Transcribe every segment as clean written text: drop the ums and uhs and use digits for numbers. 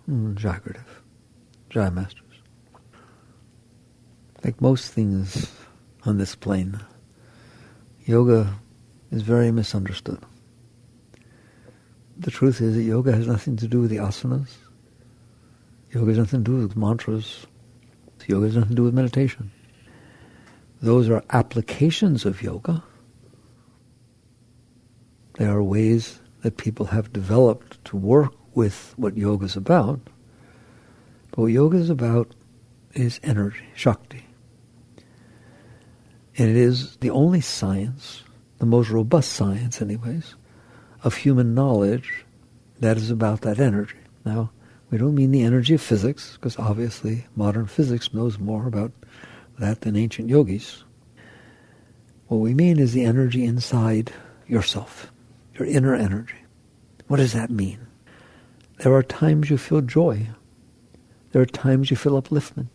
Jai Gurudev. Jai Masters. Like most things on this plane, yoga is very misunderstood. The truth is that yoga has nothing to do with the asanas. Yoga has nothing to do with mantras. Yoga has nothing to do with meditation. Those are applications of yoga. They are ways that people have developed to work with what yoga is about. But what yoga is about is energy, Shakti. And it is the only science, the most robust science anyways, of human knowledge that is about that energy. Now, we don't mean the energy of physics, because obviously modern physics knows more about that than ancient yogis. What we mean is the energy inside yourself, your inner energy. What does that mean? There are times you feel joy. There are times you feel upliftment.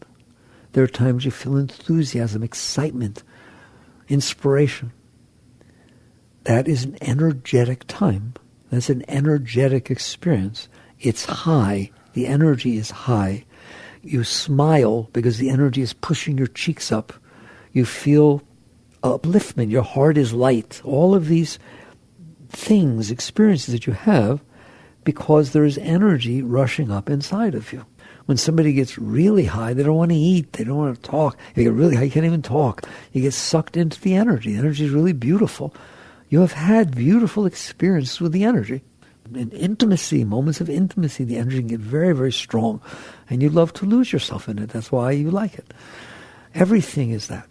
There are times you feel enthusiasm, excitement, inspiration. That is an energetic time. That's an energetic experience. It's high. The energy is high. You smile because the energy is pushing your cheeks up. You feel upliftment. Your heart is light. All of these things, experiences that you have, because there is energy rushing up inside of you. When somebody gets really high, they don't want to eat, they don't want to talk. You get really high, you can't even talk. You get sucked into the energy. The energy is really beautiful. You have had beautiful experiences with the energy. In intimacy, moments of intimacy, the energy can get very, very strong. And you love to lose yourself in it. That's why you like it. Everything is that.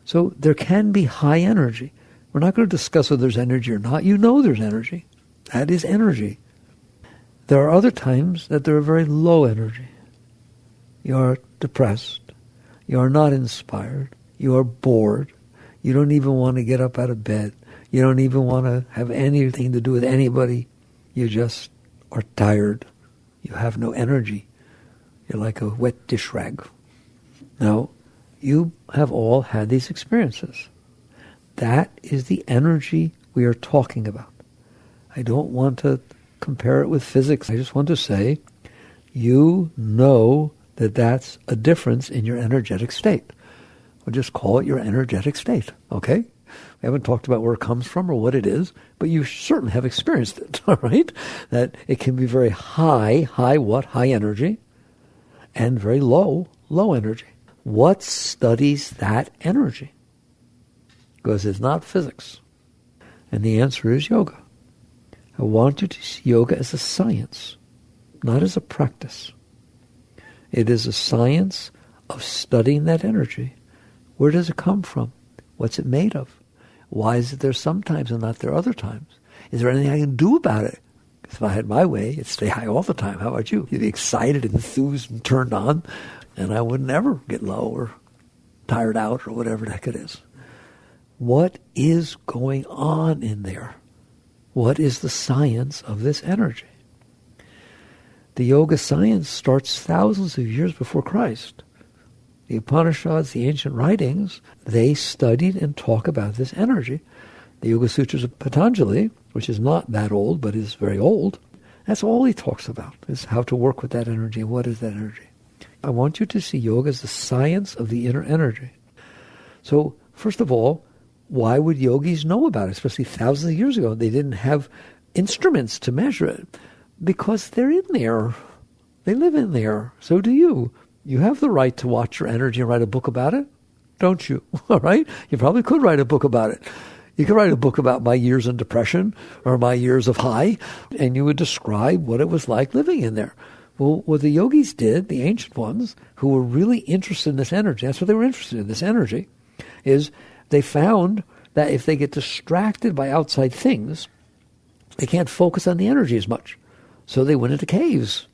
So there can be high energy. We're not going to discuss whether there's energy or not. You know there's energy. That is energy. There are other times that there are very low energy. You are depressed. You are not inspired. You are bored. You don't even want to get up out of bed. You don't even want to have anything to do with anybody. You just are tired. You have no energy. You're like a wet dish rag. Now, you have all had these experiences. That is the energy we are talking about. I don't want to compare it with physics. I just want to say, you know that that's a difference in your energetic state. We'll just call it your energetic state, okay? We haven't talked about where it comes from or what it is, but you certainly have experienced it, all right? That it can be very high what? High energy, and very low energy. What studies that energy? Because it's not physics. And the answer is yoga. I want you to see yoga as a science, not as a practice. It is a science of studying that energy. Where does it come from? What's it made of? Why is it there sometimes and not there other times? Is there anything I can do about it? Because if I had my way, it'd stay high all the time. How about you? You'd be excited, enthused, and turned on, and I would never get low or tired out or whatever the heck it is. What is going on in there? What is the science of this energy? The yoga science starts thousands of years before Christ. The Upanishads, the ancient writings, they studied and talk about this energy. The Yoga Sutras of Patanjali, which is not that old but is very old, that's all he talks about, is how to work with that energy. What is that energy? I want you to see yoga as the science of the inner energy. So, first of all, why would yogis know about it, especially thousands of years ago? They didn't have instruments to measure it. Because they're in there. They live in there. So do you. You have the right to watch your energy and write a book about it, don't you? All right? You probably could write a book about it. You could write a book about my years in depression or my years of high, and you would describe what it was like living in there. Well, what the yogis did, the ancient ones, who were really interested in this energy, that's what they were interested in, this energy, is they found that if they get distracted by outside things, they can't focus on the energy as much. So they went into caves.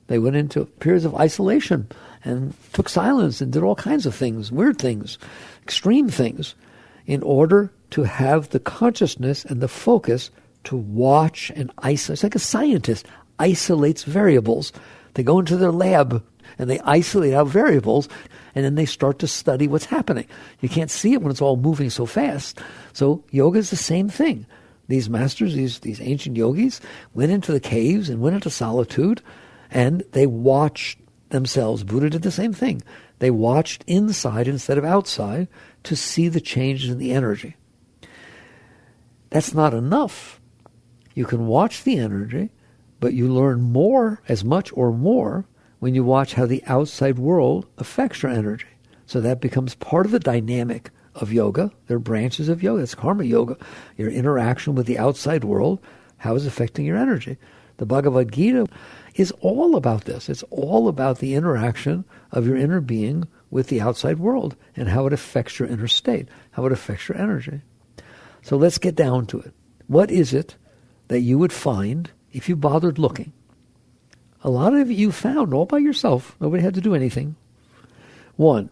They went into periods of isolation and took silence and did all kinds of things, weird things, extreme things, in order to have the consciousness and the focus to watch and isolate. It's like a scientist isolates variables. They go into their lab and they isolate out variables, and then they start to study what's happening. You can't see it when it's all moving so fast. So yoga is the same thing. These masters, these ancient yogis, went into the caves and went into solitude, And they watched themselves. Buddha did the same thing. They watched inside instead of outside to see the changes in the energy. That's not enough. You can watch the energy, but you learn more, as much or more, when you watch how the outside world affects your energy. So that becomes part of the dynamic of yoga. There are branches of yoga. It's karma yoga. Your interaction with the outside world, how is affecting your energy. The Bhagavad Gita is all about this. It's all about the interaction of your inner being with the outside world and how it affects your inner state, how it affects your energy. So let's get down to it. What is it that you would find if you bothered looking? A lot of you found all by yourself. Nobody had to do anything. One,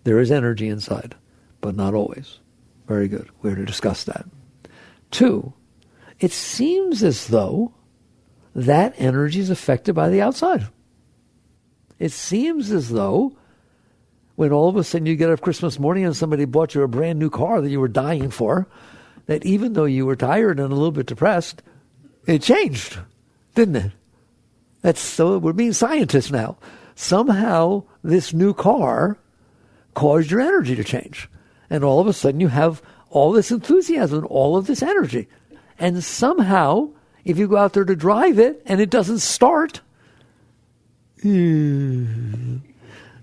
there is energy inside, but not always. Very good. We're to discuss that. Two, it seems as though that energy is affected by the outside. It seems as though when all of a sudden you get up Christmas morning and somebody bought you a brand new car that you were dying for, that even though you were tired and a little bit depressed, it changed, didn't it? We're being scientists now. Somehow this new car caused your energy to change. And all of a sudden you have all this enthusiasm, all of this energy. And somehow, if you go out there to drive it and it doesn't start, it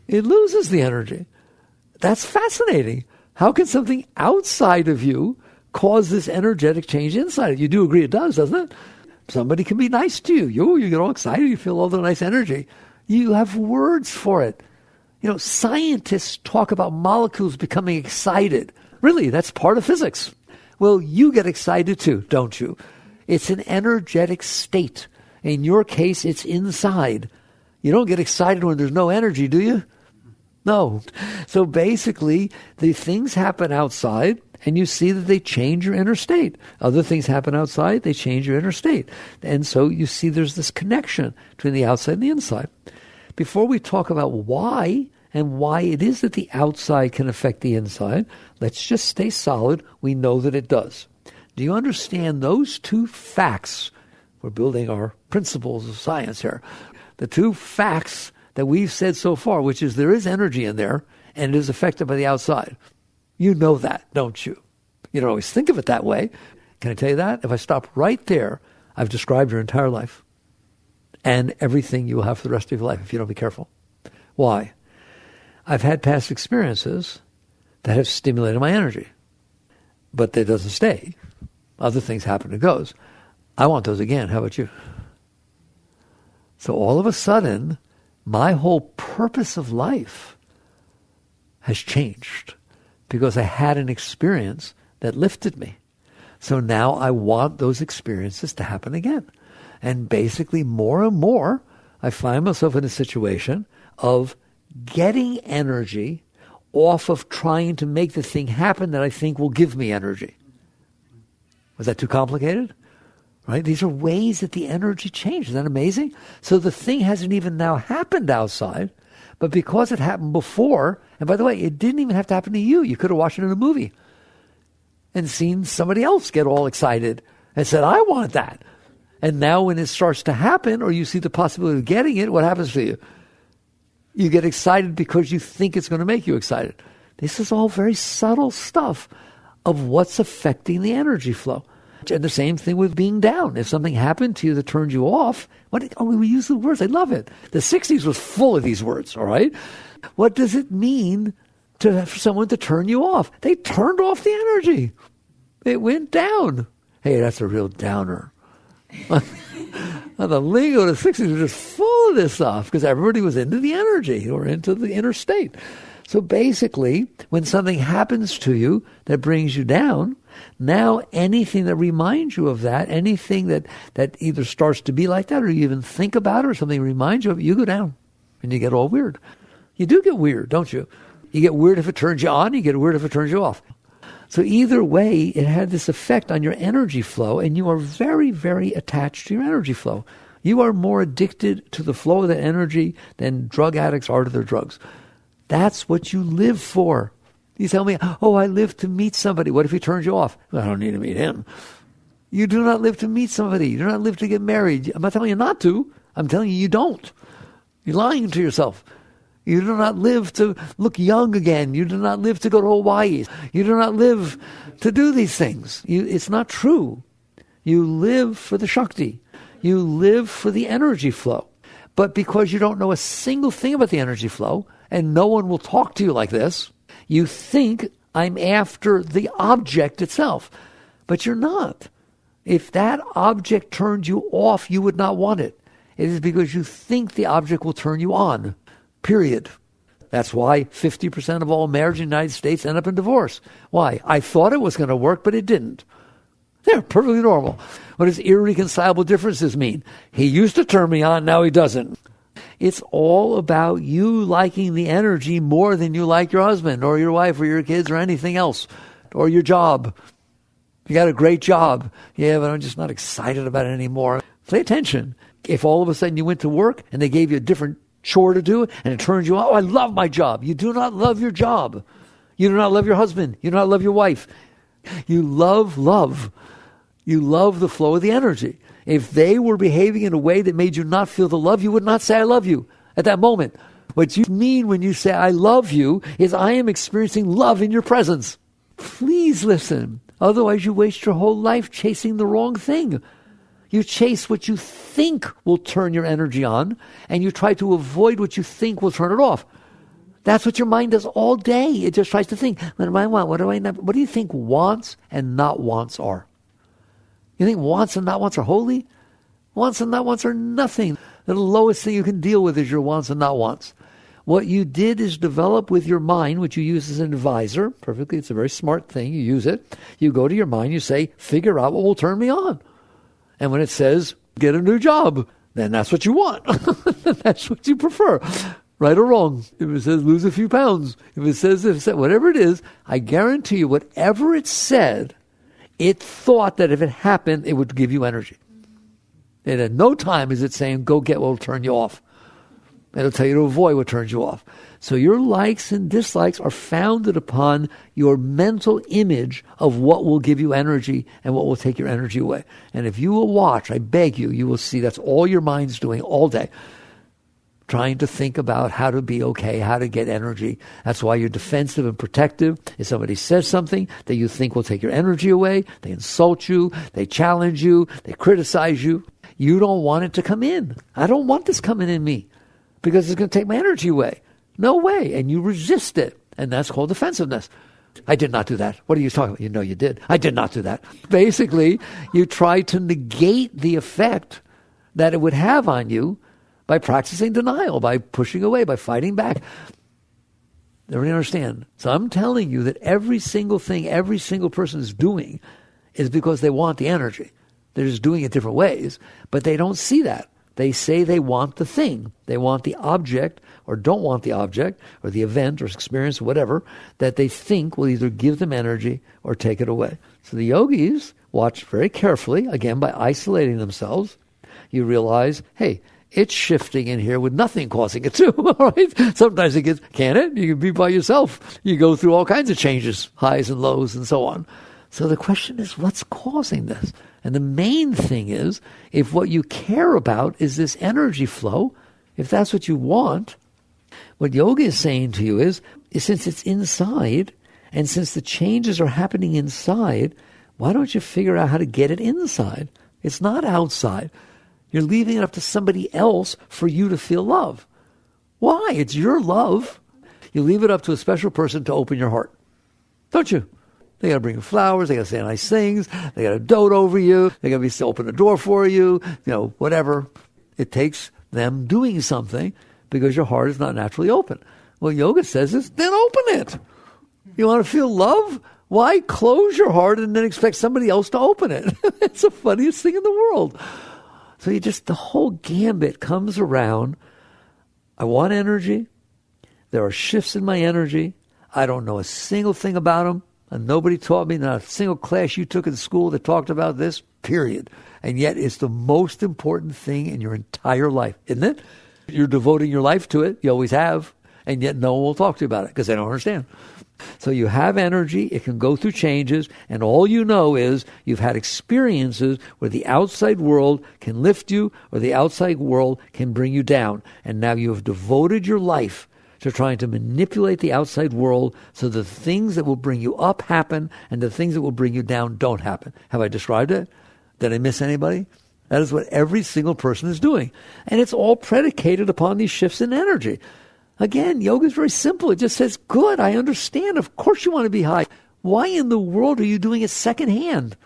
loses the energy. That's fascinating. How can something outside of you cause this energetic change inside of you? You do agree it does, doesn't it? Somebody can be nice to you. You get all excited. You feel all the nice energy. You have words for it. You know, scientists talk about molecules becoming excited. Really, that's part of physics. Well, you get excited too, don't you? It's an energetic state. In your case, it's inside. You don't get excited when there's no energy, do you? No. So basically, the things happen outside, and you see that they change your inner state. Other things happen outside, they change your inner state. And so you see there's this connection between the outside and the inside. Before we talk about why and why it is that the outside can affect the inside, let's just stay solid. We know that it does. Do you understand those two facts? We're building our principles of science here. The two facts that we've said so far, which is there is energy in there and it is affected by the outside. You know that, don't you? You don't always think of it that way. Can I tell you that? If I stop right there, I've described your entire life and everything you will have for the rest of your life if you don't be careful. Why? I've had past experiences that have stimulated my energy, but that doesn't stay. Other things happen and goes. I want those again. How about you? So all of a sudden, my whole purpose of life has changed because I had an experience that lifted me. So now I want those experiences to happen again. And basically, more and more, I find myself in a situation of getting energy off of trying to make the thing happen that I think will give me energy. Was that too complicated? Right? These are ways that the energy changes. Isn't that amazing? So the thing hasn't even now happened outside, but because it happened before, and by the way, it didn't even have to happen to you. You could have watched it in a movie and seen somebody else get all excited and said, I want that. And now when it starts to happen, or you see the possibility of getting it, what happens to you? You get excited because you think it's going to make you excited. This is all very subtle stuff of what's affecting the energy flow. And the same thing with being down. If something happened to you that turned you off, we use the words. I love it. The 60s was full of these words, all right? What does it mean for someone to turn you off? They turned off the energy. It went down. Hey, that's a real downer. The lingo of the 60s was just full of this stuff because everybody was into the energy or into the inner state. So basically, when something happens to you that brings you down, now anything that reminds you of that, anything that either starts to be like that or you even think about it or something reminds you of it, you go down and you get all weird. You do get weird, don't you? You get weird if it turns you on, you get weird if it turns you off. So either way, it had this effect on your energy flow, and you are very, very attached to your energy flow. You are more addicted to the flow of that energy than drug addicts are to their drugs. That's what you live for. You tell me, I live to meet somebody. What if he turns you off? Well, I don't need to meet him. You do not live to meet somebody. You do not live to get married. I'm not telling you not to. I'm telling you, you don't. You're lying to yourself. You do not live to look young again. You do not live to go to Hawaii. You do not live to do these things. It's not true. You live for the Shakti. You live for the energy flow. But because you don't know a single thing about the energy flow, and no one will talk to you like this, you think I'm after the object itself. But you're not. If that object turned you off, you would not want it. It is because you think the object will turn you on. Period. That's why 50% of all marriages in the United States end up in divorce. Why? I thought it was going to work, but it didn't. They're perfectly normal. What does irreconcilable differences mean? He used to turn me on, now he doesn't. It's all about you liking the energy more than you like your husband or your wife or your kids or anything else, or your job. You got a great job. Yeah, but I'm just not excited about it anymore. Pay attention. If all of a sudden you went to work and they gave you a different chore to do and it turns you on, oh, I love my job. You do not love your job. You do not love your husband. You do not love your wife. You love love. You love the flow of the energy. If they were behaving in a way that made you not feel the love, you would not say, I love you at that moment. What you mean when you say, I love you, is I am experiencing love in your presence. Please listen. Otherwise, you waste your whole life chasing the wrong thing. You chase what you think will turn your energy on, and you try to avoid what you think will turn it off. That's what your mind does all day. It just tries to think, what do I want? What do I not? What do you think wants and not wants are? You think wants and not wants are holy? Wants and not wants are nothing. The lowest thing you can deal with is your wants and not wants. What you did is develop with your mind, which you use as an advisor. Perfectly, it's a very smart thing. You use it. You go to your mind, you say, figure out what will turn me on. And when it says, get a new job, then that's what you want. That's what you prefer. Right or wrong. If it says lose a few pounds, if it says whatever it is, I guarantee you, whatever it said, it thought that if it happened, it would give you energy. And at no time is it saying, go get what will turn you off. It'll tell you to avoid what turns you off. So your likes and dislikes are founded upon your mental image of what will give you energy and what will take your energy away. And if you will watch, I beg you, you will see that's all your mind's doing all day. Trying to think about how to be okay, how to get energy. That's why you're defensive and protective. If somebody says something that you think will take your energy away, they insult you, they challenge you, they criticize you, you don't want it to come in. I don't want this coming in me because it's going to take my energy away. No way. And you resist it. And that's called defensiveness. I did not do that. What are you talking about? You know you did. I did not do that. Basically, you try to negate the effect that it would have on you by practicing denial, by pushing away, by fighting back. Everybody understand? So I'm telling you that every single thing every single person is doing is because they want the energy. They're just doing it different ways, but they don't see that. They say they want the thing. They want the object or don't want the object or the event or experience or whatever that they think will either give them energy or take it away. So the yogis watch very carefully, again, by isolating themselves. You realize, hey, it's shifting in here with nothing causing it to, all right? Sometimes it gets, can it? You can be by yourself. You go through all kinds of changes, highs and lows and so on. So the question is, what's causing this? And the main thing is, if what you care about is this energy flow, if that's what you want, what yoga is saying to you is since it's inside, and since the changes are happening inside, why don't you figure out how to get it inside? It's not outside. You're leaving it up to somebody else for you to feel love. Why? It's your love. You leave it up to a special person to open your heart. Don't you? They got to bring you flowers. They got to say nice things. They got to dote over you. They got to open the door for you. Whatever. It takes them doing something because your heart is not naturally open. What yoga says is, then open it. You want to feel love? Why close your heart and then expect somebody else to open it? It's the funniest thing in the world. So the whole gambit comes around. I want energy. There are shifts in my energy. I don't know a single thing about them. And nobody taught me, not a single class you took in school that talked about this, period. And yet it's the most important thing in your entire life, isn't it? You're devoting your life to it. You always have. And yet no one will talk to you about it because they don't understand. So you have energy, it can go through changes, and all you know is you've had experiences where the outside world can lift you or the outside world can bring you down. And now you have devoted your life to trying to manipulate the outside world so the things that will bring you up happen and the things that will bring you down don't happen. Have I described it? Did I miss anybody? That is what every single person is doing. And it's all predicated upon these shifts in energy. Again, yoga is very simple. It just says, good, I understand. Of course you want to be high. Why in the world are you doing it secondhand?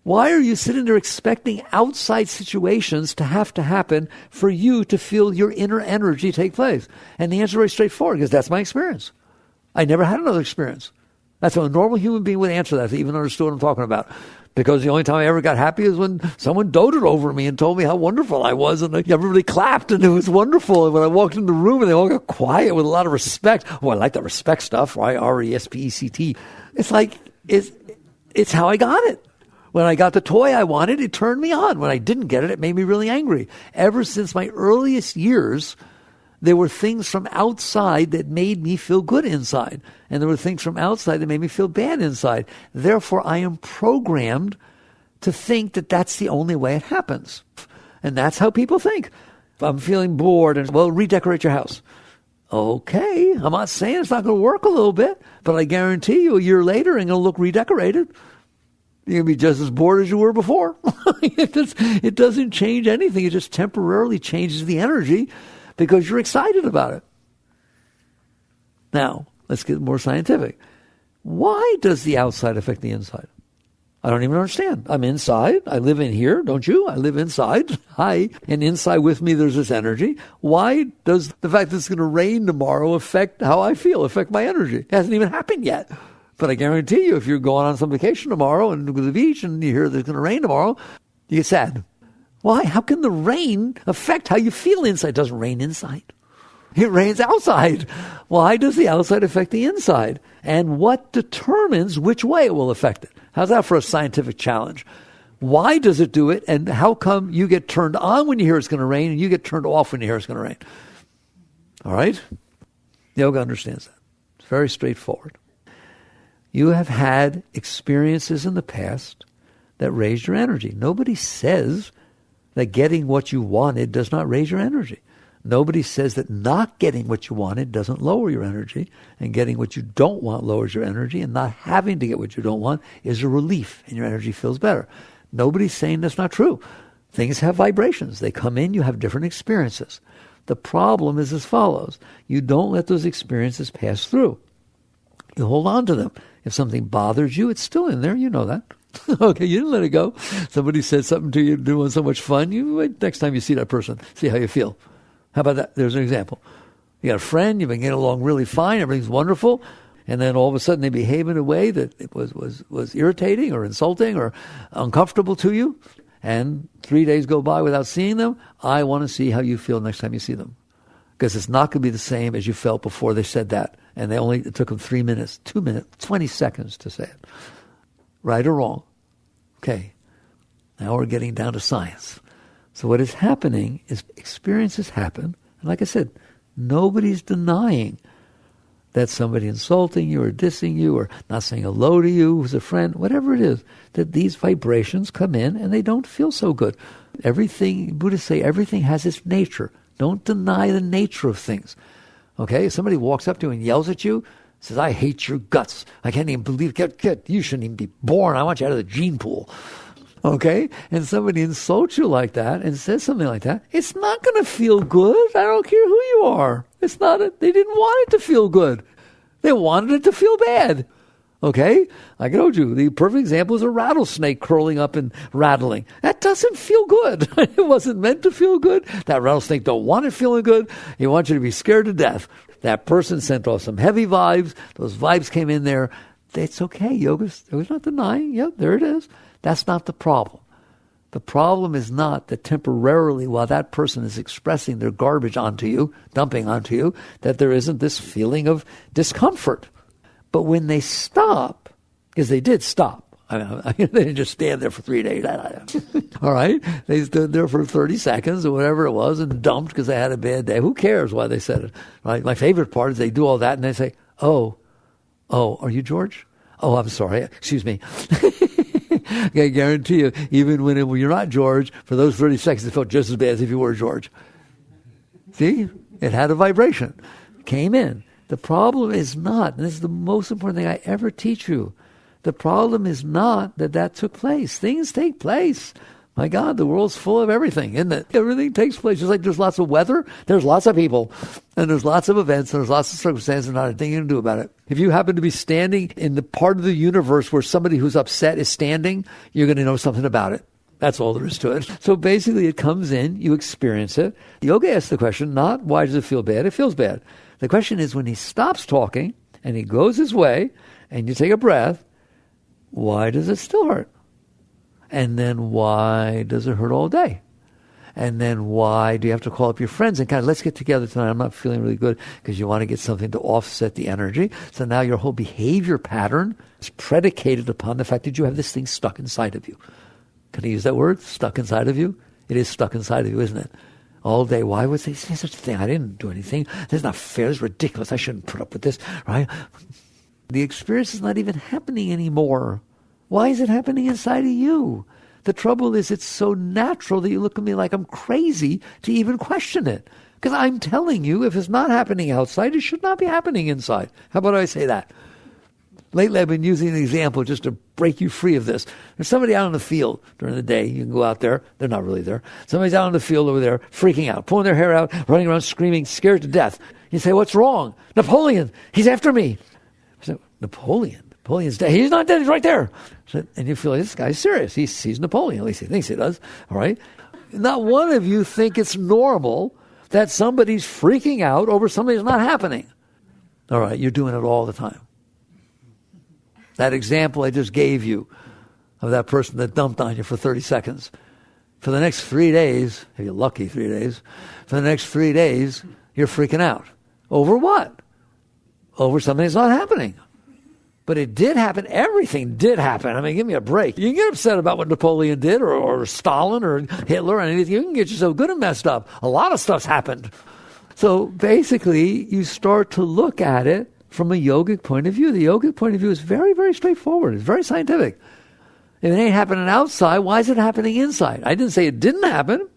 Why are you sitting there expecting outside situations to happen for you to feel your inner energy take place? And the answer is very straightforward, because that's my experience. I never had another experience. That's how a normal human being would answer that, if they even understood what I'm talking about. Because the only time I ever got happy is when someone doted over me and told me how wonderful I was, and everybody clapped, and it was wonderful. And when I walked in the room, and they all got quiet with a lot of respect. Oh, I like that respect stuff, right? RESPECT. It's like, it's how I got it. When I got the toy I wanted, it turned me on. When I didn't get it, it made me really angry. Ever since my earliest years, there were things from outside that made me feel good inside. And there were things from outside that made me feel bad inside. Therefore, I am programmed to think that that's the only way it happens. And that's how people think. If I'm feeling bored, and well, redecorate your house. Okay, I'm not saying it's not going to work a little bit, but I guarantee you a year later, it's going to look redecorated. You're going to be just as bored as you were before. It doesn't change anything. It just temporarily changes the energy because you're excited about it. Now, let's get more scientific. Why does the outside affect the inside? I don't even understand. I'm inside. I live in here, don't you? I live inside. Hi. And inside with me, there's this energy. Why does the fact that it's going to rain tomorrow affect how I feel, affect my energy? It hasn't even happened yet. But I guarantee you, if you're going on some vacation tomorrow and go to the beach and you hear there's going to rain tomorrow, you get sad. Why? How can the rain affect how you feel inside? It doesn't rain inside. It rains outside. Why does the outside affect the inside? And what determines which way it will affect it? How's that for a scientific challenge? Why does it do it? And how come you get turned on when you hear it's going to rain and you get turned off when you hear it's going to rain? All right? Yoga understands that. It's very straightforward. You have had experiences in the past that raised your energy. Nobody says that getting what you wanted does not raise your energy. Nobody says that not getting what you wanted doesn't lower your energy, and getting what you don't want lowers your energy, and not having to get what you don't want is a relief and your energy feels better. Nobody's saying that's not true. Things have vibrations. They come in, you have different experiences. The problem is as follows. You don't let those experiences pass through. You hold on to them. If something bothers you, it's still in there. You know that. Okay, you didn't let it go. Somebody said something to you doing so much fun. You wait, next time you see that person, see how you feel. How about that? There's an example. You got a friend, you've been getting along really fine, everything's wonderful, and then all of a sudden they behave in a way that it was irritating or insulting or uncomfortable to you, and 3 days go by without seeing them. I want to see how you feel next time you see them. Because it's not going to be the same as you felt before they said that. And it took them 3 minutes, 2 minutes, 20 seconds to say it. Right or wrong? Okay. Now we're getting down to science. So what is happening is experiences happen. And like I said, nobody's denying that somebody insulting you or dissing you or not saying hello to you who's a friend, whatever it is, that these vibrations come in and they don't feel so good. Everything, Buddhists say, everything has its nature. Don't deny the nature of things. Okay? If somebody walks up to you and yells at you, says, I hate your guts. I can't even believe, you shouldn't even be born. I want you out of the gene pool. Okay? And somebody insults you like that and says something like that, it's not going to feel good. I don't care who you are. They didn't want it to feel good. They wanted it to feel bad. Okay? I told you, the perfect example is a rattlesnake curling up and rattling. That doesn't feel good. It wasn't meant to feel good. That rattlesnake don't want it feeling good. He wants you to be scared to death. That person sent off some heavy vibes. Those vibes came in there. It's okay. Yoga's not denying. Yep, there it is. That's not the problem. The problem is not that temporarily, while that person is expressing their garbage onto you, dumping onto you, that there isn't this feeling of discomfort. But when they stop, because they did stop, I mean, they didn't just stand there for 3 days. All right? They stood there for 30 seconds or whatever it was and dumped because they had a bad day. Who cares why they said it? Right? My favorite part is they do all that and they say, oh, are you George? Oh, I'm sorry. Excuse me. I guarantee you, even when you're not George, for those 30 seconds, it felt just as bad as if you were George. See? It had a vibration. Came in. The problem is not, and this is the most important thing I ever teach you, the problem is not that took place. Things take place. My God, the world's full of everything, isn't it? Everything takes place. Just like there's lots of weather, there's lots of people, and there's lots of events, and there's lots of circumstances, and not a thing you can do about it. If you happen to be standing in the part of the universe where somebody who's upset is standing, you're going to know something about it. That's all there is to it. So basically it comes in, you experience it. Yoga asks the question, not why does it feel bad? It feels bad. The question is when he stops talking and he goes his way and you take a breath, why does it still hurt? And then why does it hurt all day? And then why do you have to call up your friends and kind of, let's get together tonight. I'm not feeling really good because you want to get something to offset the energy. So now your whole behavior pattern is predicated upon the fact that you have this thing stuck inside of you. Can I use that word? Stuck inside of you? It is stuck inside of you, isn't it? All day. Why would they say such a thing? I didn't do anything. This is not fair. This is ridiculous. I shouldn't put up with this, right? The experience is not even happening anymore. Why is it happening inside of you? The trouble is it's so natural that you look at me like I'm crazy to even question it. Because I'm telling you, if it's not happening outside, it should not be happening inside. How about I say that? Lately I've been using an example just to break you free of this. There's somebody out in the field during the day. You can go out there. They're not really there. Somebody's out in the field over there freaking out, pulling their hair out, running around screaming, scared to death. You say, what's wrong? Napoleon, he's after me. I said, Napoleon's dead. He's not dead. He's right there. And you feel like this guy's serious. He sees Napoleon. At least he thinks he does. All right. Not one of you think it's normal that somebody's freaking out over something that's not happening. All right. You're doing it all the time. That example I just gave you of that person that dumped on you for 30 seconds. For the next 3 days, if you're lucky 3 days, for the next 3 days, you're freaking out. Over what? Over something that's not happening. But it did happen. Everything did happen. I mean, give me a break. You can get upset about what Napoleon did or Stalin or Hitler or anything. You can get yourself good and messed up. A lot of stuff's happened. So basically, you start to look at it from a yogic point of view. The yogic point of view is very, very straightforward. It's very scientific. If it ain't happening outside, why is it happening inside? I didn't say it didn't happen,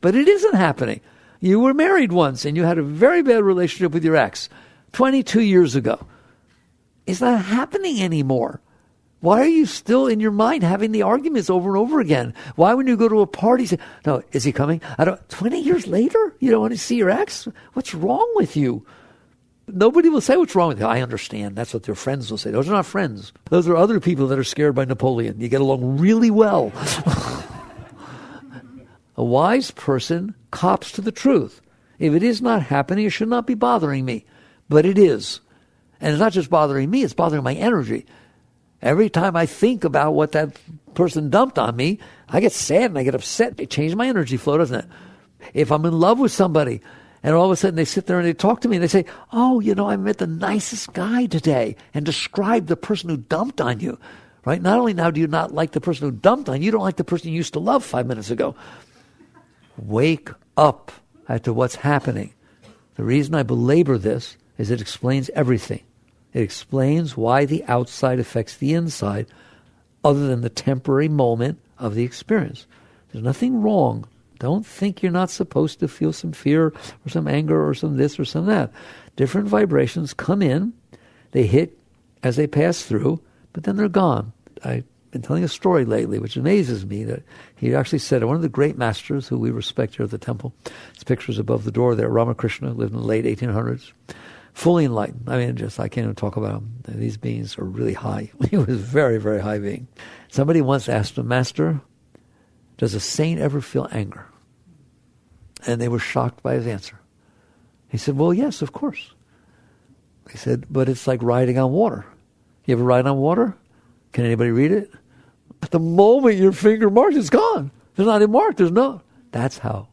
but it isn't happening. You were married once and you had a very bad relationship with your ex 22 years ago. It's not happening anymore. Why are you still in your mind having the arguments over and over again? Why when you go to a party say, no, is he coming? 20 years later, you don't want to see your ex? What's wrong with you? Nobody will say what's wrong with you. I understand. That's what their friends will say. Those are not friends. Those are other people that are scared by Napoleon. You get along really well. A wise person cops to the truth. If it is not happening, it should not be bothering me. But it is. And it's not just bothering me, it's bothering my energy. Every time I think about what that person dumped on me, I get sad and I get upset. It changes my energy flow, doesn't it? If I'm in love with somebody, and all of a sudden they sit there and they talk to me and they say, oh, I met the nicest guy today, and describe the person who dumped on you, right? Not only now do you not like the person who dumped on you, you don't like the person you used to love 5 minutes ago. Wake up as to what's happening. The reason I belabor this is it explains everything. It explains why the outside affects the inside other than the temporary moment of the experience. There's nothing wrong. Don't think you're not supposed to feel some fear or some anger or some this or some that. Different vibrations come in, they hit as they pass through, but then they're gone. I've been telling a story lately which amazes me that he actually said, one of the great masters who we respect here at the temple, his picture's above the door there, Ramakrishna, lived in the late 1800s, fully enlightened. I mean, I can't even talk about him. These beings are really high. He was a very, very high being. Somebody once asked him, Master, does a saint ever feel anger? And they were shocked by his answer. He said, well, yes, of course. He said, but it's like riding on water. You ever ride on water? Can anybody read it? The moment your finger marks, it's gone. There's not a mark. There's no. That's how.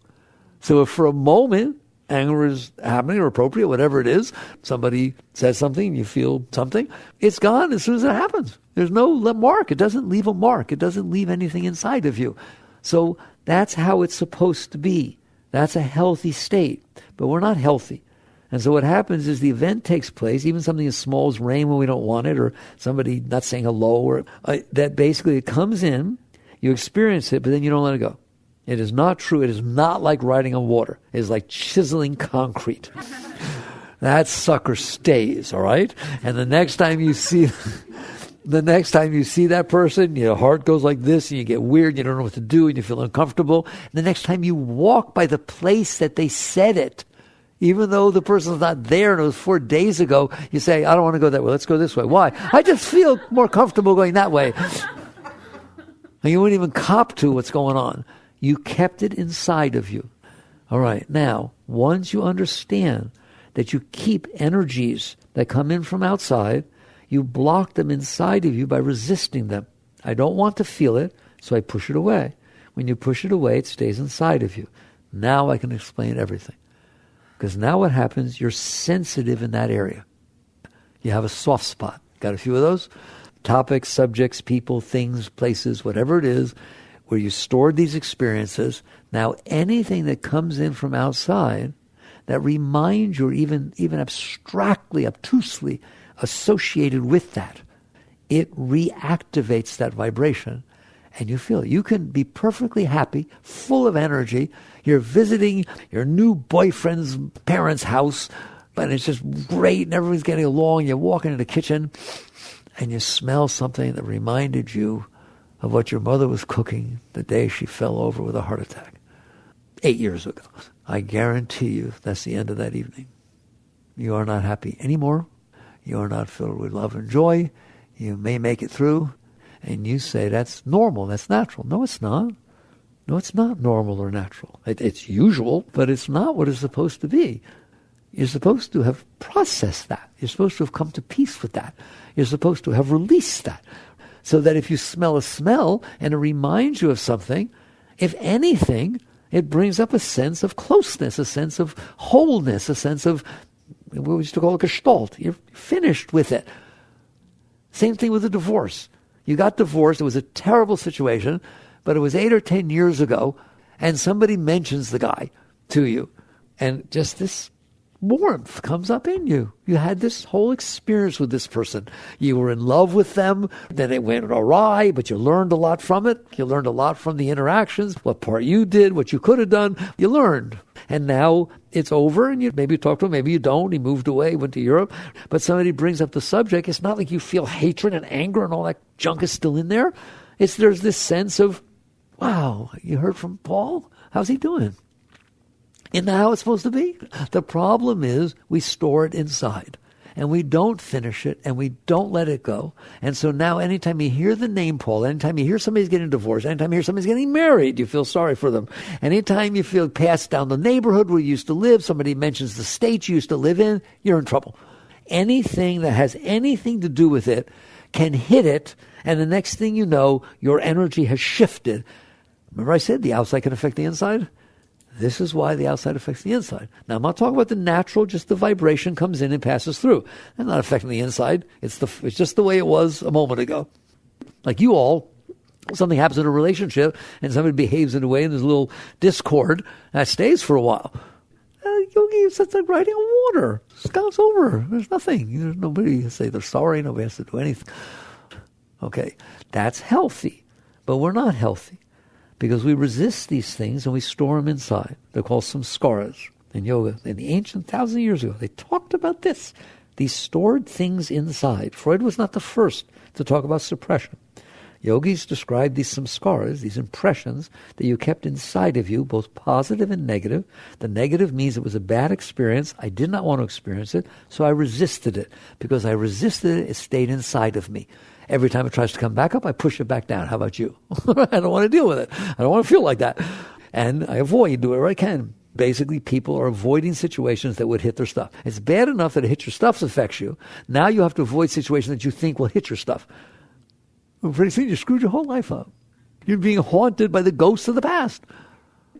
So if for a moment anger is happening or appropriate, whatever it is. Somebody says something, you feel something. It's gone as soon as it happens. There's no mark. It doesn't leave a mark. It doesn't leave anything inside of you. So that's how it's supposed to be. That's a healthy state. But we're not healthy. And so what happens is the event takes place, even something as small as rain when we don't want it, or somebody not saying hello, or that basically it comes in, you experience it, but then you don't let it go. It is not true. It is not like riding on water. It is like chiseling concrete. That sucker stays, all right? And the next time you see that person, your heart goes like this, and you get weird, you don't know what to do, and you feel uncomfortable. And the next time you walk by the place that they said it, even though the person's not there and it was 4 days ago, you say, I don't want to go that way. Let's go this way. Why? I just feel more comfortable going that way. And you wouldn't even cop to what's going on. You kept it inside of you. All right. Now, once you understand that you keep energies that come in from outside, you block them inside of you by resisting them. I don't want to feel it, so I push it away. When you push it away, it stays inside of you. Now I can explain everything. Because now what happens, you're sensitive in that area. You have a soft spot. Got a few of those? Topics, subjects, people, things, places, whatever it is, where you stored these experiences. Now anything that comes in from outside that reminds you, or even abstractly, obtusely associated with that, it reactivates that vibration. And you feel it. You can be perfectly happy, full of energy. You're visiting your new boyfriend's parents' house, but it's just great and everyone's getting along. You walk into the kitchen and you smell something that reminded you of what your mother was cooking the day she fell over with a heart attack 8 years ago. I guarantee you that's the end of that evening. You are not happy anymore. You are not filled with love and joy. You may make it through. And you say, that's normal, that's natural. No, it's not. No, it's not normal or natural. It's usual, but it's not what it's supposed to be. You're supposed to have processed that. You're supposed to have come to peace with that. You're supposed to have released that. So that if you smell a smell and it reminds you of something, if anything, it brings up a sense of closeness, a sense of wholeness, a sense of what we used to call a gestalt. You're finished with it. Same thing with a divorce. You got divorced. It was a terrible situation, but it was 8 or 10 years ago, and somebody mentions the guy to you, and just this warmth comes up in you. You had this whole experience with this person. You were in love with them, then it went awry, but you learned a lot from it. You learned a lot from the interactions, what part you did, what you could have done. You learned. And now it's over, and you maybe talk to him, maybe you don't. He moved away, went to Europe. But somebody brings up the subject. It's not like you feel hatred and anger and all that junk is still in there. There's this sense of, wow, you heard from Paul? How's he doing? Isn't that how it's supposed to be? The problem is we store it inside. And we don't finish it, and we don't let it go. And so now anytime you hear the name Paul, anytime you hear somebody's getting divorced, anytime you hear somebody's getting married, you feel sorry for them. Anytime you feel passed down the neighborhood where you used to live, somebody mentions the state you used to live in, you're in trouble. Anything that has anything to do with it can hit it, and the next thing you know, your energy has shifted. Remember I said the outside can affect the inside? This is why the outside affects the inside. Now, I'm not talking about the natural, just the vibration comes in and passes through. That's not affecting the inside. It's just the way it was a moment ago. Like you all, something happens in a relationship and somebody behaves in a way and there's a little discord, that stays for a while. Yogi, it's like riding on water. It goes over. There's nothing. There's nobody to say they're sorry. Nobody has to do anything. Okay, that's healthy. But we're not healthy. Because we resist these things and we store them inside. They're called samskaras in yoga. In the ancient, thousands of years ago, they talked about this. These stored things inside. Freud was not the first to talk about suppression. Yogis described these samskaras, these impressions that you kept inside of you, both positive and negative. The negative means it was a bad experience. I did not want to experience it, so I resisted it. Because I resisted it, it stayed inside of me. Every time it tries to come back up, I push it back down. How about you? I don't want to deal with it. I don't want to feel like that. And I avoid, do whatever I can. Basically, people are avoiding situations that would hit their stuff. It's bad enough that it hits your stuff affects you. Now you have to avoid situations that you think will hit your stuff. Pretty soon you screwed your whole life up. You're being haunted by the ghosts of the past.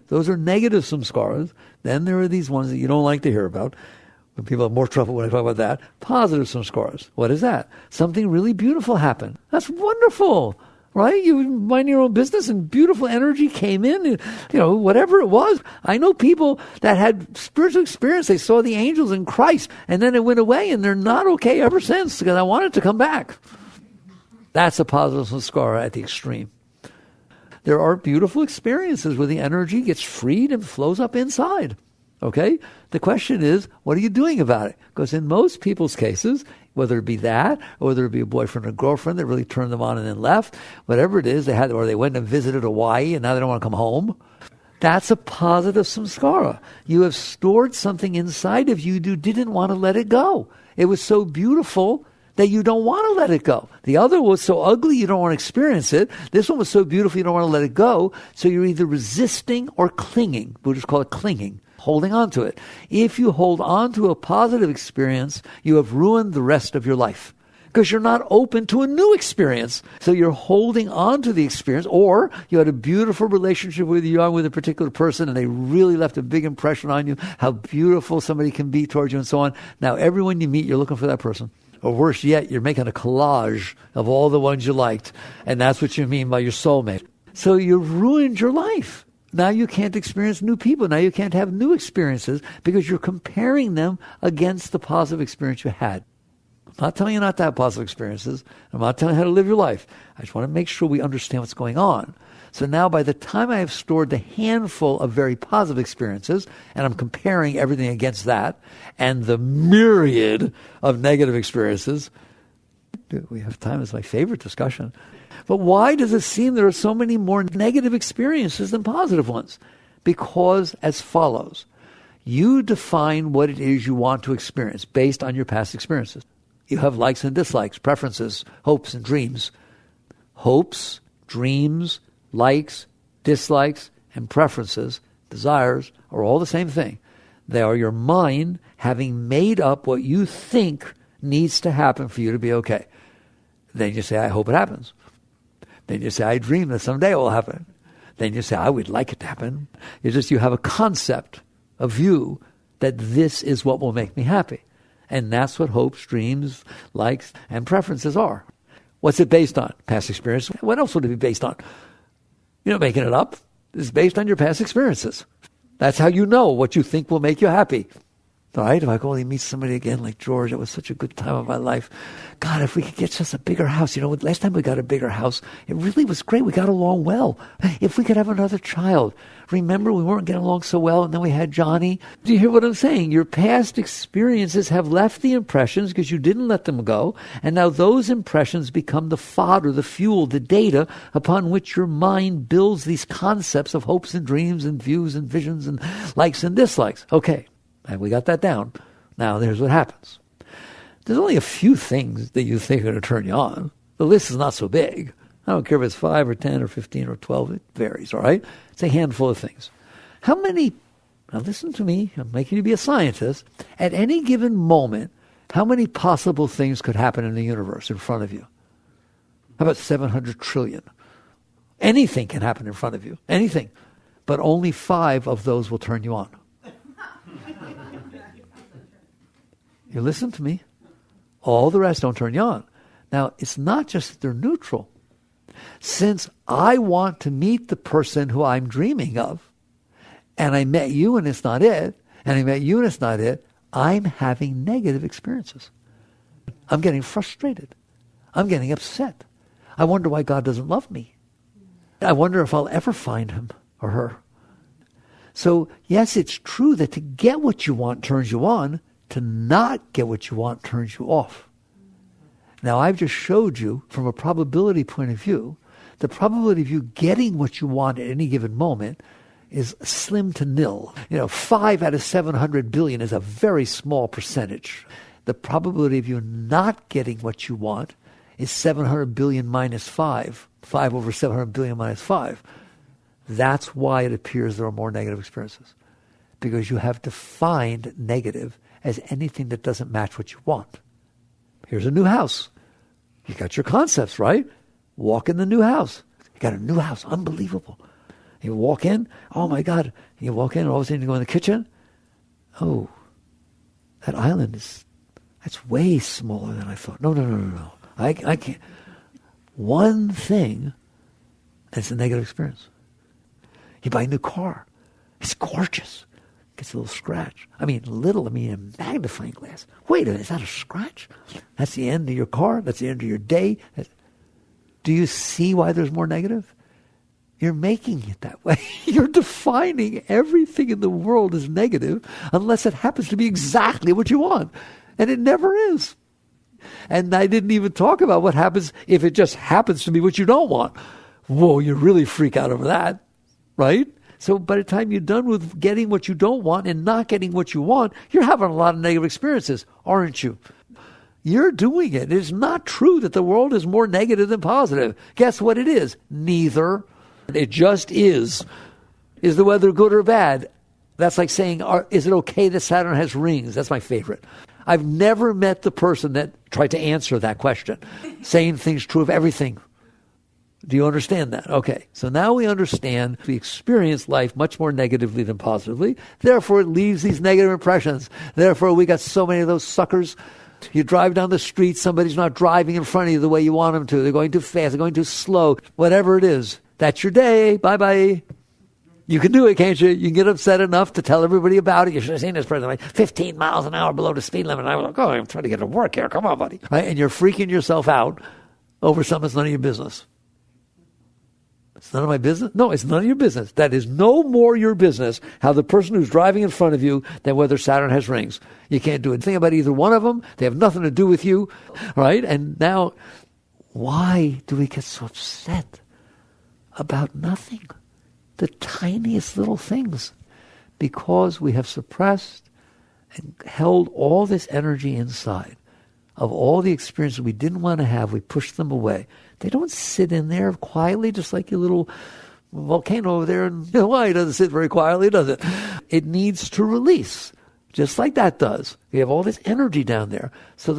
Those are negative samskaras. Then there are these ones that you don't like to hear about. When people have more trouble when I talk about that. Positive samskaras. What is that? Something really beautiful happened. That's wonderful, right? You mind your own business and beautiful energy came in, whatever it was. I know people that had spiritual experience. They saw the angels in Christ and then it went away and they're not okay ever since because I want it to come back. That's a positive samskara at the extreme. There are beautiful experiences where the energy gets freed and flows up inside. Okay? The question is, what are you doing about it? Because in most people's cases, whether it be that, or whether it be a boyfriend or girlfriend that really turned them on and then left, whatever it is, or they went and visited Hawaii and now they don't want to come home, that's a positive samskara. You have stored something inside of you you didn't want to let it go. It was so beautiful that you don't want to let it go. The other was so ugly you don't want to experience it. This one was so beautiful you don't want to let it go. So you're either resisting or clinging. Buddhists call it clinging, holding on to it. If you hold on to a positive experience, you have ruined the rest of your life because you're not open to a new experience. So you're holding on to the experience, or you had a beautiful relationship with a particular person and they really left a big impression on you, how beautiful somebody can be towards you and so on. Now everyone you meet, you're looking for that person. Or worse yet, you're making a collage of all the ones you liked. And that's what you mean by your soulmate. So you've ruined your life. Now you can't experience new people. Now you can't have new experiences because you're comparing them against the positive experience you had. I'm not telling you not to have positive experiences. I'm not telling you how to live your life. I just want to make sure we understand what's going on. So now by the time I have stored the handful of very positive experiences, and I'm comparing everything against that, and the myriad of negative experiences, we have time. It's my favorite discussion. But why does it seem there are so many more negative experiences than positive ones? Because as follows. You define what it is you want to experience based on your past experiences. You have likes and dislikes, preferences, hopes and dreams. Hopes, dreams, likes, dislikes, and preferences, desires, are all the same thing. They are your mind having made up what you think needs to happen for you to be okay. Then you say, I hope it happens. Then you say, I dream that someday it will happen. Then you say, I would like it to happen. You have a concept, a view, that this is what will make me happy. And that's what hopes, dreams, likes, and preferences are. What's it based on? Past experience. What else would it be based on? You're not making it up. It's based on your past experiences. That's how you know what you think will make you happy. All right? If I go and meet somebody again like George, it was such a good time of my life. God, if we could get just a bigger house. Last time we got a bigger house, it really was great. We got along well. If we could have another child. Remember, we weren't getting along so well, and then we had Johnny. Do you hear what I'm saying? Your past experiences have left the impressions because you didn't let them go, and now those impressions become the fodder, the fuel, the data upon which your mind builds these concepts of hopes and dreams and views and visions and likes and dislikes. Okay, and we got that down. Now there's what happens. There's only a few things that you think are going to turn you on. The list is not so big. I don't care if it's 5 or 10 or 15 or 12. It varies, all right? It's a handful of things. How many, now listen to me, I'm making you be a scientist. At any given moment, how many possible things could happen in the universe in front of you? How about 700 trillion? Anything can happen in front of you. Anything. But only 5 of those will turn you on. You listen to me. All the rest don't turn you on. Now, it's not just that they're neutral. Since I want to meet the person who I'm dreaming of, and I met you and it's not it, and I met you and it's not it, I'm having negative experiences. I'm getting frustrated. I'm getting upset. I wonder why God doesn't love me. I wonder if I'll ever find him or her. So, yes, it's true that to get what you want turns you on. To not get what you want turns you off. Now, I've just showed you, from a probability point of view, the probability of you getting what you want at any given moment is slim to nil. 5 out of 700 billion is a very small percentage. The probability of you not getting what you want is 700 billion minus 5. 5 over 700 billion minus 5. That's why it appears there are more negative experiences. Because you have defined negative as anything that doesn't match what you want. Here's a new house. You got your concepts, right? Walk in the new house. You got a new house. Unbelievable. You walk in, oh my God. You walk in, and all of a sudden you go in the kitchen. Oh, that island that's way smaller than I thought. No. I can't. One thing, it's a negative experience. You buy a new car. It's gorgeous. Gets a little scratch. I mean, a magnifying glass. Wait a minute, is that a scratch? That's the end of your car. That's the end of your day. Do you see why there's more negative? You're making it that way. You're defining everything in the world as negative unless it happens to be exactly what you want. And it never is. And I didn't even talk about what happens if it just happens to be what you don't want. Whoa, you really freak out over that, right? So by the time you're done with getting what you don't want and not getting what you want, you're having a lot of negative experiences, aren't you? You're doing it. It is not true that the world is more negative than positive. Guess what it is? Neither. It just is. Is the weather good or bad? That's like saying, is it okay that Saturn has rings? That's my favorite. I've never met the person that tried to answer that question, saying things true of everything. Do you understand that? Okay. So now we understand we experience life much more negatively than positively. Therefore, it leaves these negative impressions. Therefore, we got so many of those suckers. You drive down the street, somebody's not driving in front of you the way you want them to. They're going too fast. They're going too slow. Whatever it is. That's your day. Bye-bye. You can do it, can't you? You can get upset enough to tell everybody about it. You should have seen this person like 15 miles an hour below the speed limit. And I was like, oh, I'm trying to get to work here. Come on, buddy. Right? And you're freaking yourself out over something that's none of your business. It's none of my business? No, it's none of your business. That is no more your business how the person who's driving in front of you than whether Saturn has rings. You can't do anything about either one of them. They have nothing to do with you. Right? And now, why do we get so upset about nothing? The tiniest little things. Because we have suppressed and held all this energy inside of all the experiences we didn't want to have. We pushed them away. They don't sit in there quietly, just like your little volcano over there in Hawaii doesn't sit very quietly, does it? It needs to release, just like that does. We have all this energy down there. So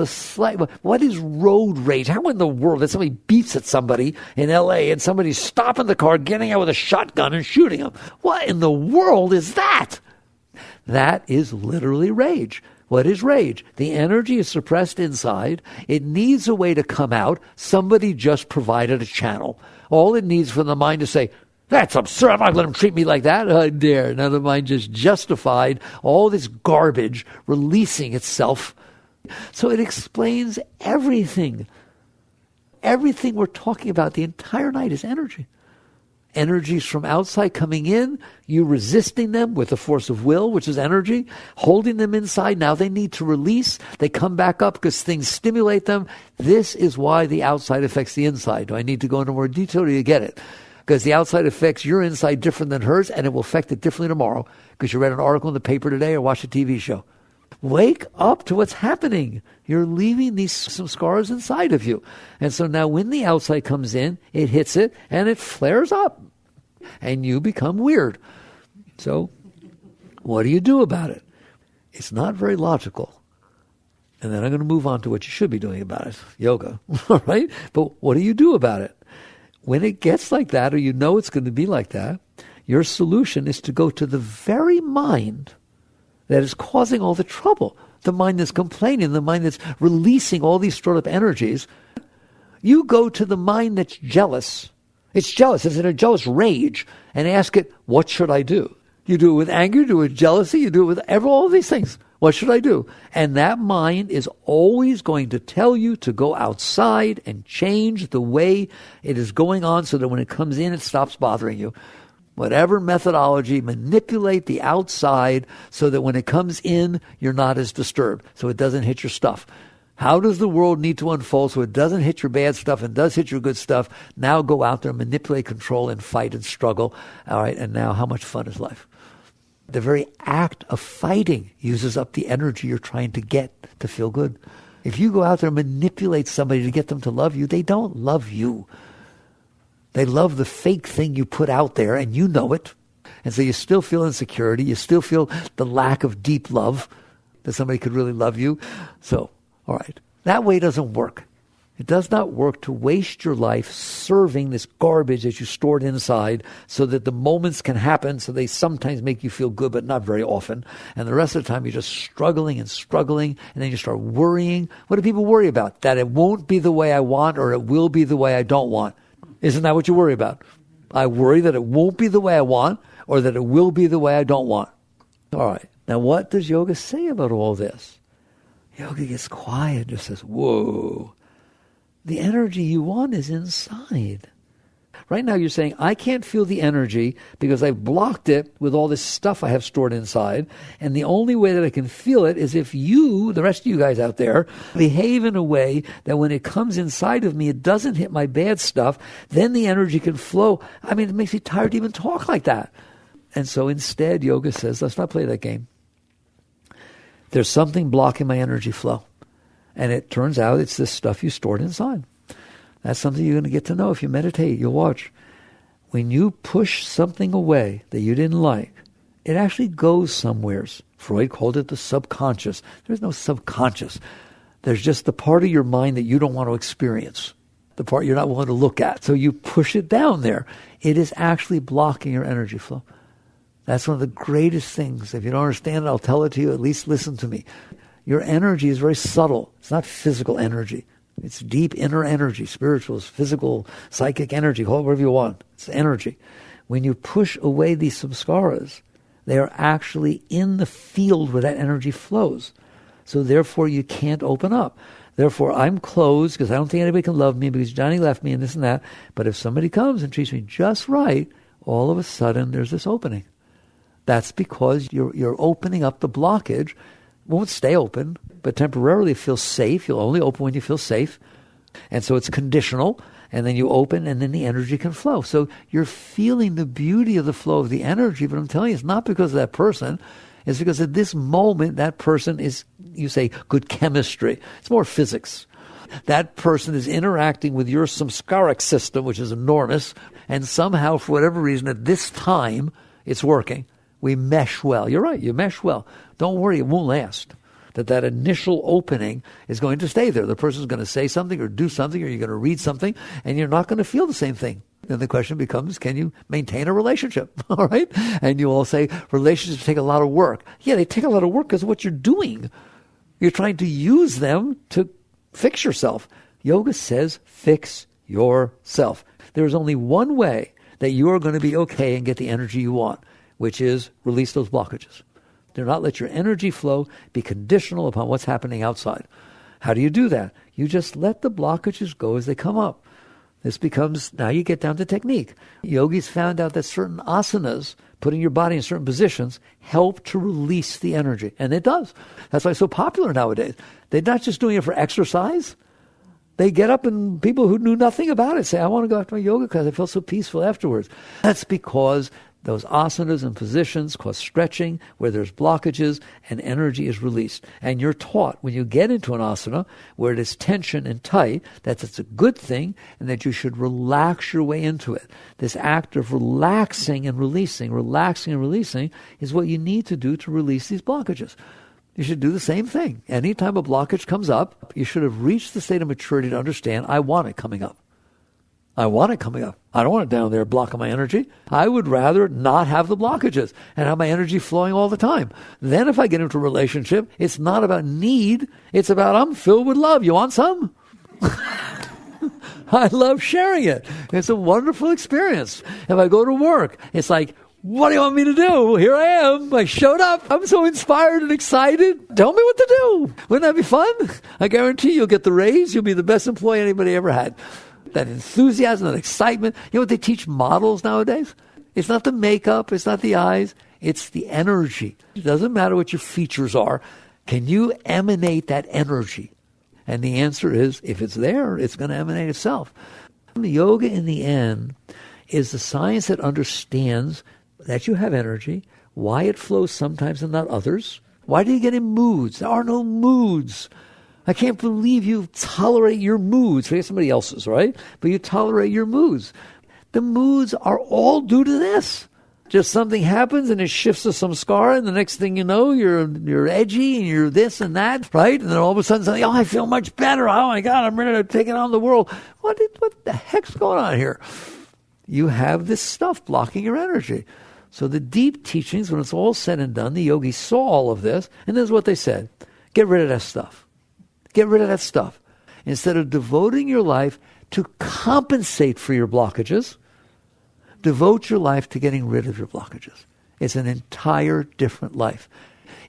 what is road rage? How in the world that somebody beeps at somebody in L.A. and somebody's stopping the car, getting out with a shotgun and shooting them? What in the world is that? That is literally rage. What is rage? The energy is suppressed inside. It needs a way to come out. Somebody just provided a channel. All it needs for the mind to say, that's absurd. I'm not going to treat me like that. I dare. Now the mind just justified all this garbage releasing itself. So it explains everything. Everything we're talking about the entire night is energy. Energies from outside coming in, you resisting them with the force of will, which is energy, holding them inside. Now they need to release. They come back up because things stimulate them. This is why the outside affects the inside. Do I need to go into more detail or do you get it? Because the outside affects your inside different than hers, and it will affect it differently tomorrow because you read an article in the paper today or watched a TV show. Wake up to what's happening. You're leaving some scars inside of you. And so now when the outside comes in, it hits it and it flares up. And you become weird. So what do you do about it? It's not very logical. And then I'm going to move on to what you should be doing about it. Yoga. All right? But what do you do about it? When it gets like that, or you know it's going to be like that, your solution is to go to the very mind that is causing all the trouble. The mind that's complaining, the mind that's releasing all these stored up energies. You go to the mind that's jealous. It's jealous. It's in a jealous rage. And ask it, what should I do? You do it with anger, you do it with jealousy, you do it with all these things. What should I do? And that mind is always going to tell you to go outside and change the way it is going on so that when it comes in, it stops bothering you. Whatever methodology, manipulate the outside so that when it comes in, you're not as disturbed, so it doesn't hit your stuff. How does the world need to unfold so it doesn't hit your bad stuff and does hit your good stuff? Now go out there, manipulate, control, and fight and struggle. All right, and now how much fun is life? The very act of fighting uses up the energy you're trying to get to feel good. If you go out there and manipulate somebody to get them to love you, they don't love you. They love the fake thing you put out there, and you know it. And so you still feel insecurity. You still feel the lack of deep love that somebody could really love you. So, all right. That way doesn't work. It does not work to waste your life serving this garbage that you stored inside so that the moments can happen, so they sometimes make you feel good, but not very often. And the rest of the time you're just struggling, and then you start worrying. What do people worry about? That it won't be the way I want, or it will be the way I don't want. Isn't that what you worry about? I worry that it won't be the way I want, or that it will be the way I don't want. All right. Now what does yoga say about all this? Yoga gets quiet, just says, whoa. The energy you want is inside. Right now you're saying, I can't feel the energy because I've blocked it with all this stuff I have stored inside. And the only way that I can feel it is if you, the rest of you guys out there, behave in a way that when it comes inside of me, it doesn't hit my bad stuff. Then the energy can flow. I mean, it makes me tired to even talk like that. And so instead, yoga says, let's not play that game. There's something blocking my energy flow. And it turns out it's this stuff you stored inside. That's something you're going to get to know if you meditate. You'll watch. When you push something away that you didn't like, it actually goes somewheres. Freud called it the subconscious. There's no subconscious. There's just the part of your mind that you don't want to experience, the part you're not willing to look at. So you push it down there. It is actually blocking your energy flow. That's one of the greatest things. If you don't understand it, I'll tell it to you. At least listen to me. Your energy is very subtle. It's not physical energy. It's deep inner energy. Spiritual, physical, psychic energy. Call it whatever you want. It's energy. When you push away these samskaras, they are actually in the field where that energy flows. So therefore you can't open up. Therefore I'm closed because I don't think anybody can love me because Johnny left me and this and that. But if somebody comes and treats me just right, all of a sudden there's this opening. That's because you're opening up the blockage. Won't stay open, but temporarily feel safe. You'll only open when you feel safe. And so it's conditional. And then you open and then the energy can flow. So you're feeling the beauty of the flow of the energy. But I'm telling you, it's not because of that person. It's because at this moment, that person is, you say, good chemistry. It's more physics. That person is interacting with your samskaric system, which is enormous. And somehow, for whatever reason, at this time, it's working. We mesh well. You're right, you mesh well. Don't worry, it won't last. That initial opening is going to stay there. The person's going to say something or do something, or you're going to read something, and you're not going to feel the same thing. Then the question becomes, can you maintain a relationship? All right? And you all say, relationships take a lot of work. Yeah, they take a lot of work because of what you're doing. You're trying to use them to fix yourself. Yoga says, fix yourself. There is only one way that you are going to be okay and get the energy you want, which is release those blockages. Do not let your energy flow be conditional upon what's happening outside. How do you do that? You just let the blockages go as they come up. This becomes, now you get down to technique. Yogis found out that certain asanas, putting your body in certain positions, help to release the energy. And it does. That's why it's so popular nowadays. They're not just doing it for exercise. They get up and people who knew nothing about it say, I want to go after my yoga class. I feel so peaceful afterwards. That's because those asanas and positions cause stretching where there's blockages and energy is released. And you're taught when you get into an asana where it is tension and tight, that it's a good thing and that you should relax your way into it. This act of relaxing and releasing is what you need to do to release these blockages. You should do the same thing. Anytime a blockage comes up, you should have reached the state of maturity to understand, I want it coming up. I want it coming up. I don't want it down there blocking my energy. I would rather not have the blockages and have my energy flowing all the time. Then if I get into a relationship, it's not about need. It's about I'm filled with love. You want some? I love sharing it. It's a wonderful experience. If I go to work, it's like, what do you want me to do? Here I am. I showed up. I'm so inspired and excited. Tell me what to do. Wouldn't that be fun? I guarantee you'll get the raise. You'll be the best employee anybody ever had. That enthusiasm, that excitement. You know what they teach models nowadays? It's not the makeup, it's not the eyes, it's the energy. It doesn't matter what your features are. Can you emanate that energy? And the answer is, if it's there, it's going to emanate itself. Yoga, in the end, is the science that understands that you have energy, why it flows sometimes and not others. Why do you get in moods? There are no moods. I can't believe you tolerate your moods. Forget somebody else's, right? But you tolerate your moods. The moods are all due to this. Just something happens and it shifts to some scar, and the next thing you know, you're edgy and you're this and that, right? And then all of a sudden, suddenly, I feel much better. Oh my God, I'm ready to take it on the world. What the heck's going on here? You have this stuff blocking your energy. So the deep teachings, when it's all said and done, the yogis saw all of this, and this is what they said. Get rid of that stuff. Get rid of that stuff. Instead of devoting your life to compensate for your blockages, devote your life to getting rid of your blockages. It's an entire different life.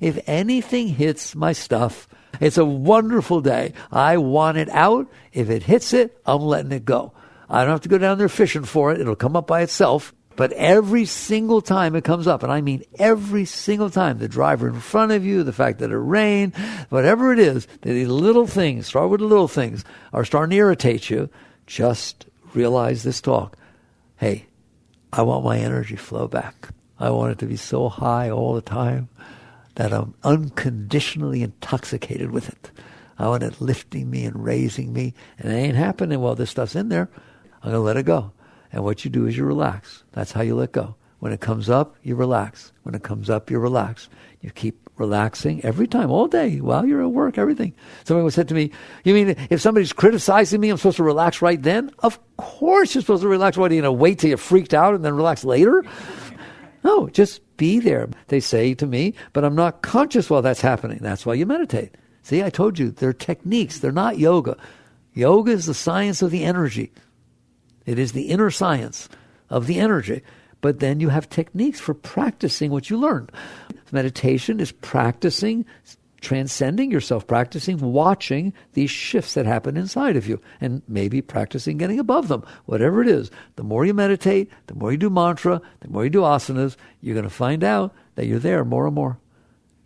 If anything hits my stuff, it's a wonderful day. I want it out. If it hits it, I'm letting it go. I don't have to go down there fishing for it. It'll come up by itself. But every single time it comes up, and I mean every single time, the driver in front of you, the fact that it rained, whatever it is, that these little things, start with the little things, are starting to irritate you, just realize this talk. Hey, I want my energy flow back. I want it to be so high all the time that I'm unconditionally intoxicated with it. I want it lifting me and raising me, and it ain't happening while this stuff's in there. I'm going to let it go. And what you do is you relax. That's how you let go. When it comes up, you relax. When it comes up, you relax. You keep relaxing every time, all day, while you're at work, everything. Somebody said to me, you mean if somebody's criticizing me, I'm supposed to relax right then? Of course you're supposed to relax. What, are you going to wait till you're freaked out and then relax later? No, just be there. They say to me, but I'm not conscious while that's happening. That's why you meditate. See, I told you, they're techniques. They're not yoga. Yoga is the science of the energy. It is the inner science of the energy. But then you have techniques for practicing what you learned. Meditation is practicing, transcending yourself, practicing watching these shifts that happen inside of you, and maybe practicing getting above them, whatever it is. The more you meditate, the more you do mantra, the more you do asanas, you're going to find out that you're there more and more.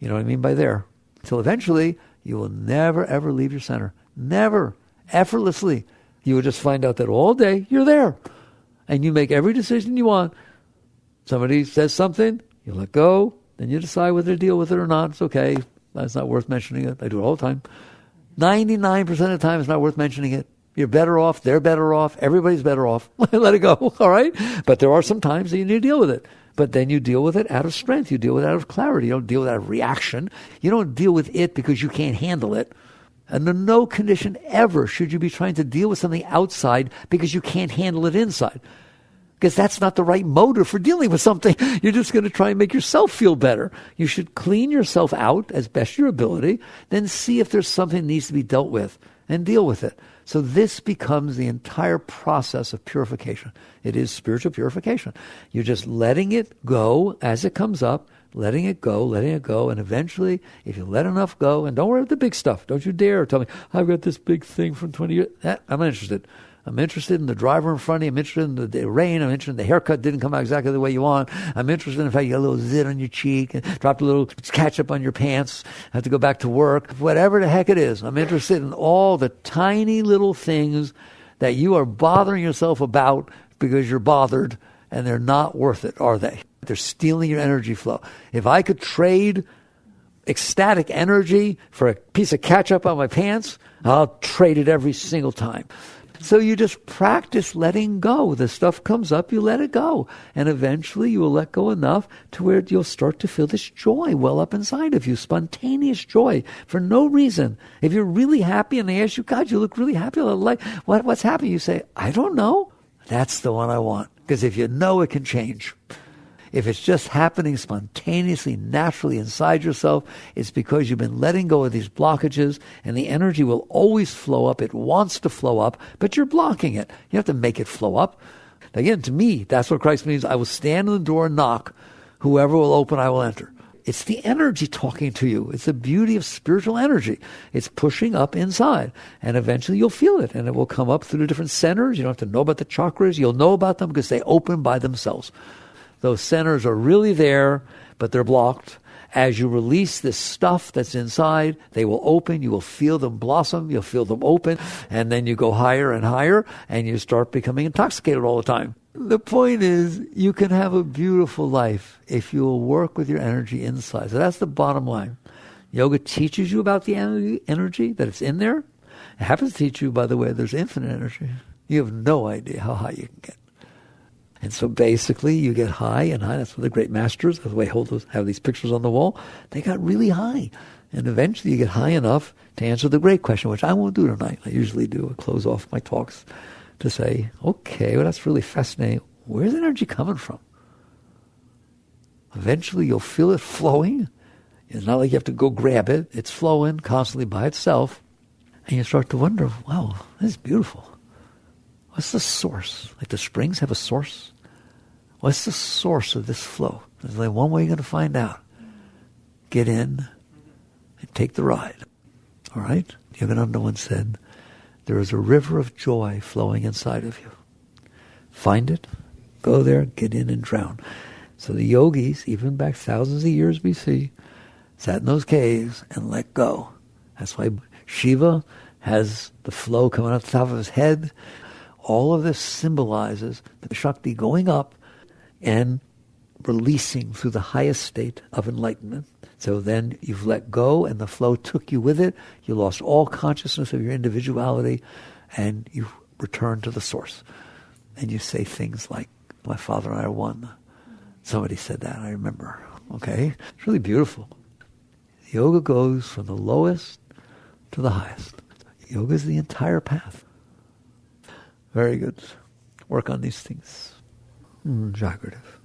You know what I mean by there? Until eventually, you will never, ever leave your center. Never. Effortlessly. You will just find out that all day you're there. And you make every decision you want. Somebody says something, you let go, then you decide whether to deal with it or not. It's okay. That's not worth mentioning it. I do it all the time. 99% of the time, it's not worth mentioning it. You're better off. They're better off. Everybody's better off. Let it go. All right? But there are some times that you need to deal with it. But then you deal with it out of strength. You deal with it out of clarity. You don't deal with it out of reaction. You don't deal with it because you can't handle it. And in no condition ever should you be trying to deal with something outside because you can't handle it inside. Because that's not the right motive for dealing with something. You're just going to try and make yourself feel better. You should clean yourself out as best your ability, then see if there's something that needs to be dealt with and deal with it. So this becomes the entire process of purification. It is spiritual purification. You're just letting it go as it comes up, letting it go, and eventually, if you let enough go, and don't worry about the big stuff. Don't you dare tell me, I've got this big thing from 20 years. I'm not interested. I'm interested in the driver in front of you. I'm interested in the rain. I'm interested in the haircut didn't come out exactly the way you want. I'm interested in the fact you got a little zit on your cheek, and dropped a little ketchup on your pants, have to go back to work. Whatever the heck it is, I'm interested in all the tiny little things that you are bothering yourself about because you're bothered, and they're not worth it, are they? They're stealing your energy flow. If I could trade ecstatic energy for a piece of ketchup on my pants, I'll trade it every single time. So you just practice letting go. The stuff comes up, you let it go. And eventually you will let go enough to where you'll start to feel this joy well up inside of you, spontaneous joy for no reason. If you're really happy and they ask you, God, you look really happy, like, what's happening? You say, I don't know. That's the one I want. Because if you know, it can change. If it's just happening spontaneously, naturally inside yourself, it's because you've been letting go of these blockages, and the energy will always flow up. It wants to flow up, but you're blocking it. You have to make it flow up. Again, to me, that's what Christ means. I will stand in the door and knock. Whoever will open, I will enter. It's the energy talking to you. It's the beauty of spiritual energy. It's pushing up inside, and eventually you'll feel it, and it will come up through the different centers. You don't have to know about the chakras. You'll know about them because they open by themselves. Those centers are really there, but they're blocked. As you release this stuff that's inside, they will open. You will feel them blossom. You'll feel them open. And then you go higher and higher, and you start becoming intoxicated all the time. The point is, you can have a beautiful life if you will work with your energy inside. So that's the bottom line. Yoga teaches you about the energy, that it's in there. It happens to teach you, by the way, there's infinite energy. You have no idea how high you can get. And so basically you get high and high. That's what the great masters, that's why they have these pictures on the wall. They got really high. And eventually you get high enough to answer the great question, which I won't do tonight. I usually do. I close off my talks to say, okay, well, that's really fascinating. Where's energy coming from? Eventually you'll feel it flowing. It's not like you have to go grab it. It's flowing constantly by itself. And you start to wonder, wow, this is beautiful. What's the source? Like the springs have a source? What's the source of this flow? There's only one way you're going to find out. Get in and take the ride. All right? Yogananda once said, there is a river of joy flowing inside of you. Find it, go there, get in and drown. So the yogis, even back thousands of years BC, sat in those caves and let go. That's why Shiva has the flow coming up the top of his head. All of this symbolizes the Shakti going up and releasing through the highest state of enlightenment. So then you've let go and the flow took you with it. You lost all consciousness of your individuality and you return to the source. And you say things like, my father and I are one. Somebody said that, I remember. Okay? It's really beautiful. Yoga goes from the lowest to the highest. Yoga is the entire path. Very good. Work on these things. Jagrative.